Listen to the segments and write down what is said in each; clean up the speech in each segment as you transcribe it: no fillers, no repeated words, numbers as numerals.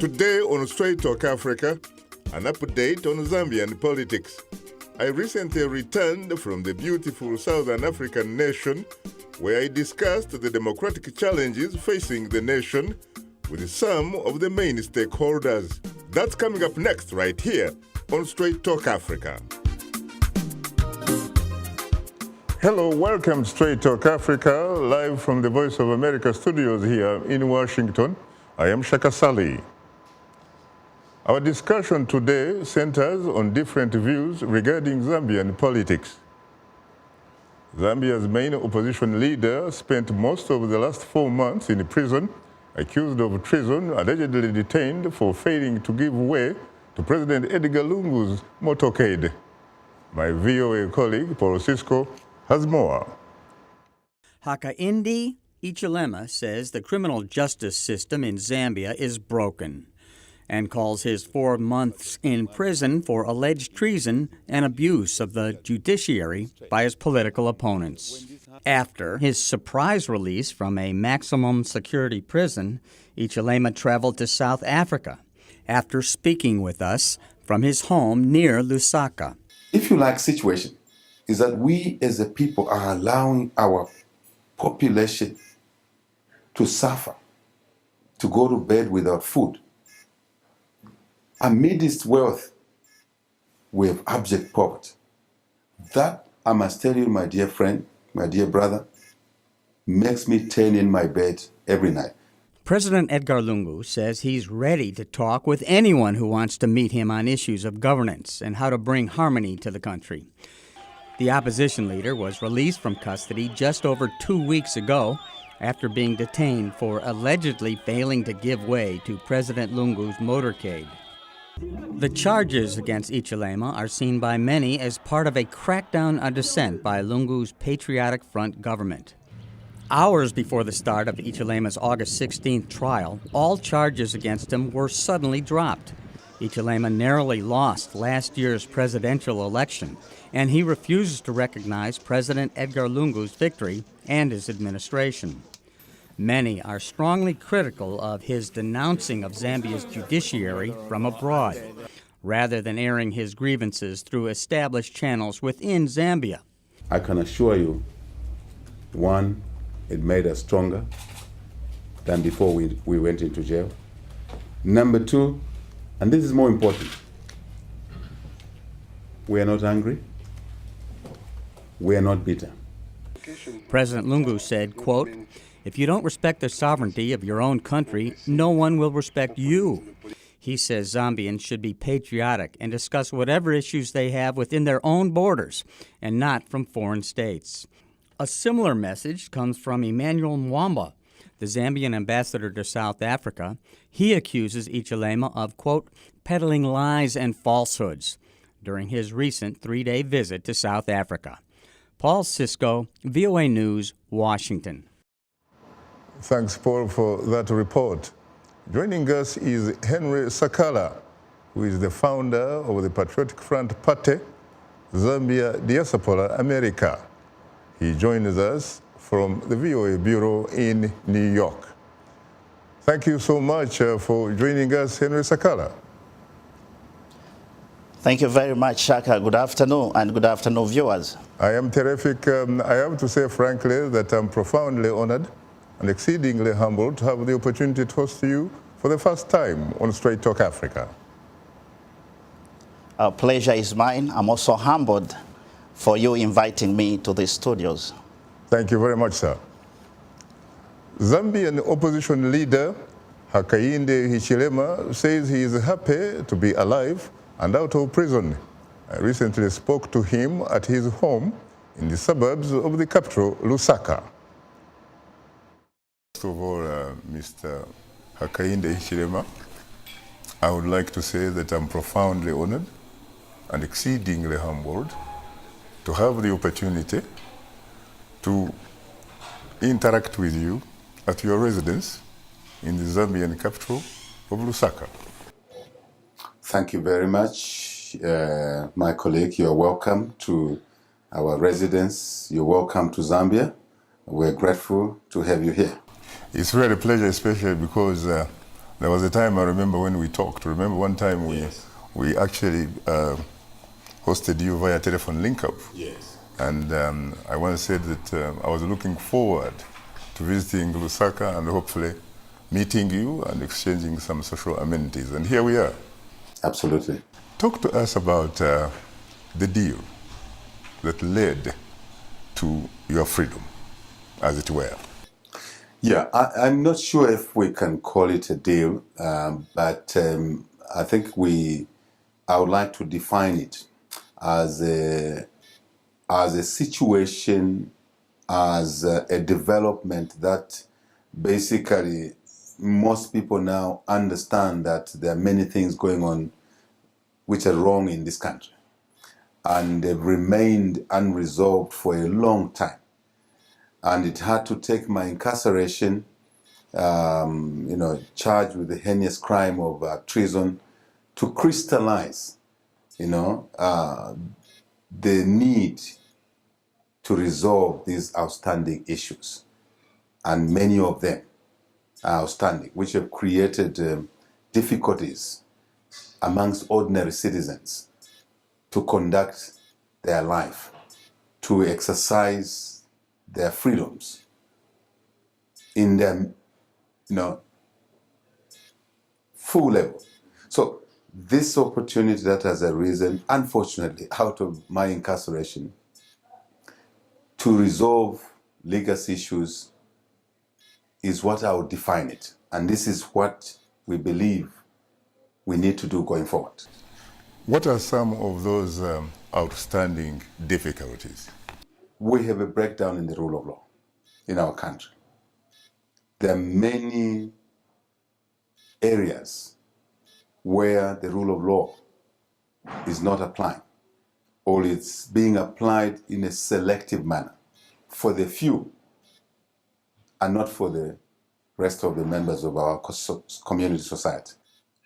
Today on Straight Talk Africa, an update on Zambian politics. I recently returned from the beautiful Southern African nation where I discussed the democratic challenges facing the nation with some of the main stakeholders. That's coming up next right here on Straight Talk Africa. Hello, welcome Straight Talk Africa, live from the Voice of America studios here in Washington. I am Shaka Ssali. Our discussion today centers on different views regarding Zambian politics. Zambia's main opposition leader spent most of the last 4 months in prison, accused of treason, allegedly detained for failing to give way to President Edgar Lungu's motorcade. My VOA colleague, Paul Cisco, has more. Hakainde Hichilema says the criminal justice system in Zambia is broken and calls his 4 months in prison for alleged treason and abuse of the judiciary by his political opponents. After his surprise release from a maximum security prison, Hichilema traveled to South Africa after speaking with us from his home near Lusaka. If you like situation, is that we as a people are allowing our population to suffer, to go to bed without food. Amidst wealth, we have abject poverty. That, I must tell you, my dear friend, my dear brother, makes me turn in my bed every night. President Edgar Lungu says he's ready to talk with anyone who wants to meet him on issues of governance and how to bring harmony to the country. The opposition leader was released from custody just over 2 weeks ago after being detained for allegedly failing to give way to President Lungu's motorcade. The charges against Hichilema are seen by many as part of a crackdown on dissent by Lungu's Patriotic Front government. Hours before the start of Hichilema's August 16th trial, all charges against him were suddenly dropped. Hichilema narrowly lost last year's presidential election, and he refuses to recognize President Edgar Lungu's victory and his administration. Many are strongly critical of his denouncing of Zambia's judiciary from abroad, rather than airing his grievances through established channels within Zambia. I can assure you, one, it made us stronger than before we went into jail. Number two, and this is more important, we are not angry, we are not bitter. President Lungu said, quote, "If you don't respect the sovereignty of your own country, no one will respect you." He says Zambians should be patriotic and discuss whatever issues they have within their own borders and not from foreign states. A similar message comes from Emmanuel Mwamba, the Zambian ambassador to South Africa. He accuses Hichilema of, quote, peddling lies and falsehoods during his recent 3-day visit to South Africa. Paul Cisco, VOA News, Washington. Thanks, Paul, for that report. Joining us is Henry Sakala, who is the founder of the Patriotic Front Party, Zambia Diaspora America. He joins us from the VOA Bureau in New York. Thank you so much for joining us, Henry Sakala. Thank you very much, Shaka. Good afternoon, and good afternoon, viewers. I am terrific. I have to say, frankly, that I'm profoundly honored and exceedingly humbled to have the opportunity to host you for the first time on Straight Talk Africa. Our pleasure is mine. I'm also humbled for you inviting me to the studios. Thank you very much, sir. Zambian opposition leader Hakainde Hichilema says he is happy to be alive and out of prison. I recently spoke to him at his home in the suburbs of the capital, Lusaka. First of all, Mr. Hakainde Hichilema, I would like to say that I'm profoundly honored and exceedingly humbled to have the opportunity to interact with you at your residence in the Zambian capital of Lusaka. Thank you very much, my colleague. You're welcome to our residence. You're welcome to Zambia. We're grateful to have you here. It's really a pleasure, especially because There was a time I remember when we talked. Remember one time we actually hosted you via telephone link-up. Yes. And I once said that I was looking forward to visiting Lusaka and hopefully meeting you and exchanging some social amenities. And here we are. Absolutely. Talk to us about the deal that led to your freedom, as it were. Yeah, I'm not sure if we can call it a deal, but I think I would like to define it as a situation, as a development that basically most people now understand that there are many things going on which are wrong in this country, and they've remained unresolved for a long time. And it had to take my incarceration, charged with the heinous crime of treason, to crystallize, the need to resolve these outstanding issues. And many of them are outstanding, which have created difficulties amongst ordinary citizens to conduct their life, to exercise their freedoms in their full level. So this opportunity that has arisen, unfortunately, out of my incarceration, to resolve legacy issues is what I would define it. And this is what we believe we need to do going forward. What are some of those outstanding difficulties? We have a breakdown in the rule of law in our country. There are many areas where the rule of law is not applying, or it's being applied in a selective manner for the few and not for the rest of the members of our community society.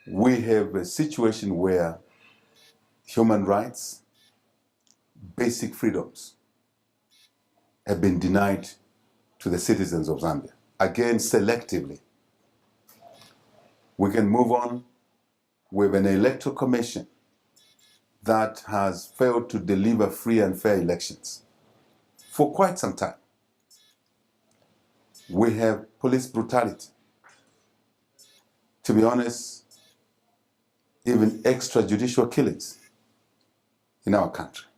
We have a situation where human rights, basic freedoms have been denied to the citizens of Zambia. Again, selectively. We can move on with an electoral commission that has failed to deliver free and fair elections for quite some time. We have police brutality. To be honest, even extrajudicial killings in our country.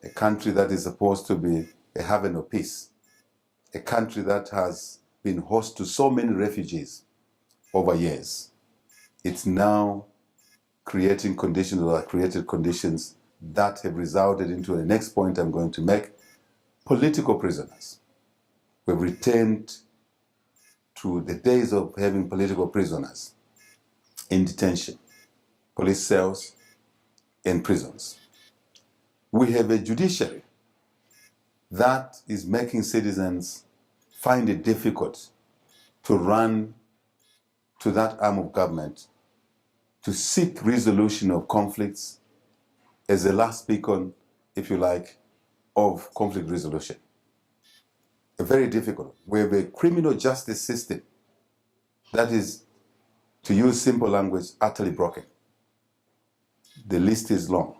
A country that is supposed to be a haven of peace. A country that has been host to so many refugees over years. It's now creating conditions, or created conditions that have resulted into the next point I'm going to make. Political prisoners. We've returned to the days of having political prisoners in detention, police cells, in prisons. We have a judiciary that is making citizens find it difficult to run to that arm of government to seek resolution of conflicts as a last beacon, if you like, of conflict resolution. Very difficult. We have a criminal justice system that is, to use simple language, utterly broken. The list is long.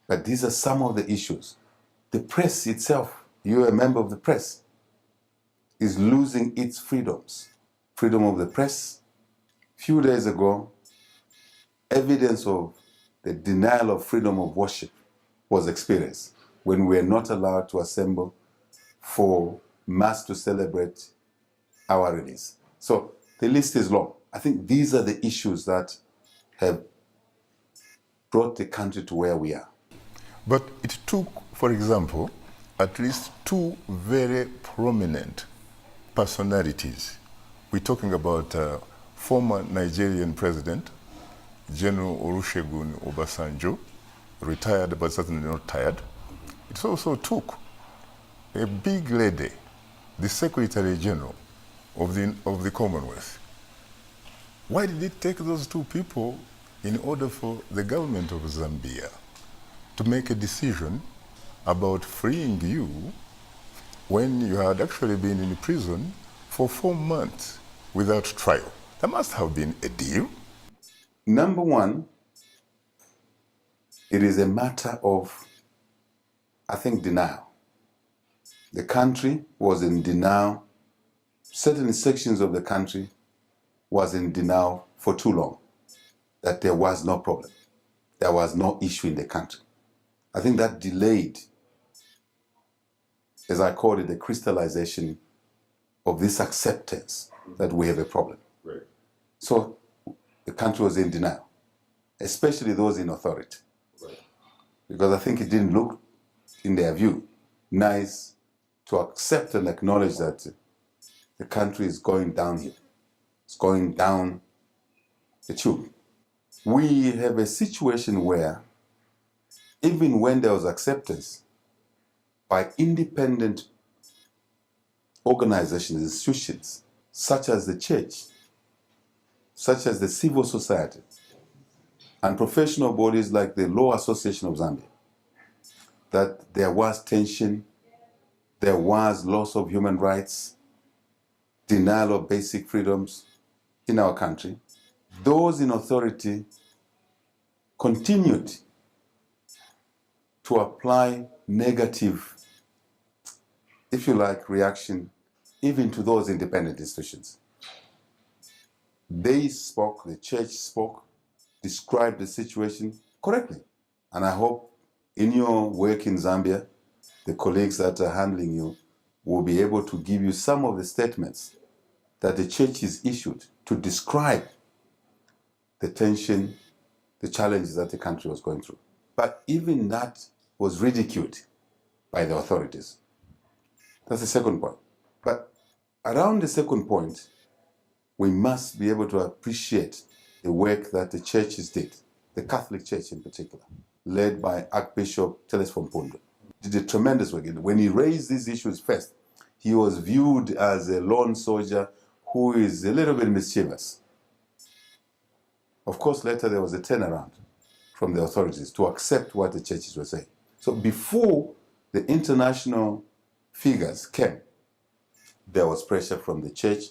But these are some of the issues. The press itself, you're a member of the press, is losing its freedoms. Freedom of the press. Few days ago, evidence of the denial of freedom of worship was experienced when we were not allowed to assemble for mass to celebrate our release. So the list is long. I think these are the issues that have brought the country to where we are. But it took, for example, at least two very prominent personalities. We're talking about former Nigerian president, General Olusegun Obasanjo, retired but certainly not tired. It also took a big lady, the Secretary General of the Commonwealth. Why did it take those two people in order for the government of Zambia to make a decision about freeing you when you had actually been in prison for 4 months without trial? There must have been a deal. Number one, it is a matter of, I think, denial. The country was in denial. Certain sections of the country was in denial for too long, that there was no problem. There was no issue in the country. I think that delayed, as I call it, the crystallization of this acceptance that we have a problem. Right. So the country was in denial, especially those in authority. Right. Because I think it didn't look, in their view, nice to accept and acknowledge that the country is going downhill. It's going down the tube. We have a situation where even when there was acceptance by independent organizations, institutions, such as the church, such as the civil society, and professional bodies like the Law Association of Zambia, that there was tension, there was loss of human rights, denial of basic freedoms in our country. Those in authority continued to apply negative, if you like, reaction even to those independent institutions. They spoke, the church spoke, described the situation correctly. And I hope in your work in Zambia, the colleagues that are handling you will be able to give you some of the statements that the church is issued to describe the tension, the challenges that the country was going through. But even that was ridiculed by the authorities. That's the second point. But around the second point, we must be able to appreciate the work that the churches did, the Catholic Church in particular, led by Archbishop Teles Mpundo, did a tremendous work. When he raised these issues first, he was viewed as a lone soldier who is a little bit mischievous. Of course, later there was a turnaround from the authorities to accept what the churches were saying. So before the international figures came, there was pressure from the church,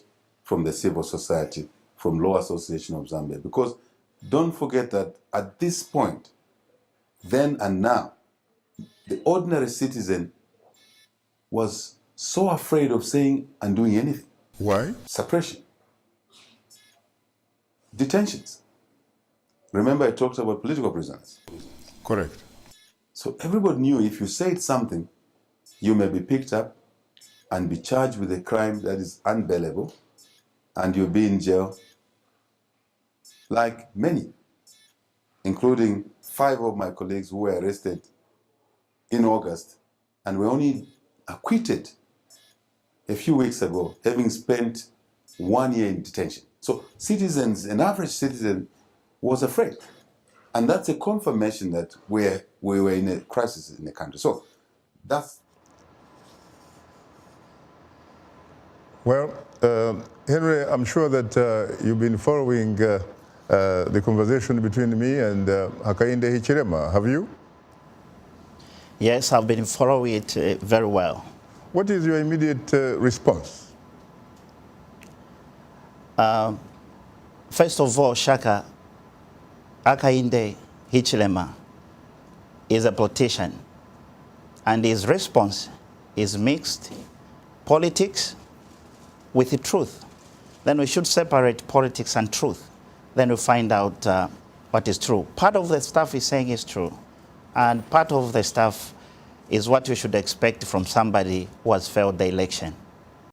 from the civil society, from Law Association of Zambia. Because don't forget that at this point, then and now, the ordinary citizen was so afraid of saying and doing anything. Why? Suppression. Detentions. Remember I talked about political prisoners. Correct. So everybody knew if you said something, you may be picked up and be charged with a crime that is unbearable, and you'll be in jail, like many, including 5 of my colleagues who were arrested in August and were only acquitted a few weeks ago, having spent 1 year in detention. So citizens, an average citizen, was afraid. And that's a confirmation that we were in a crisis in the country. So that's... Well, Henry, I'm sure that you've been following the conversation between me and Hakainde Hichilema, have you? Yes, I've been following it very well. What is your immediate response? First of all, Shaka, Hakainde Hichilema is a politician, and his response is mixed politics with the truth. Then we should separate politics and truth. Then we find out what is true. Part of the stuff he's saying is true, and part of the stuff is what we should expect from somebody who has failed the election.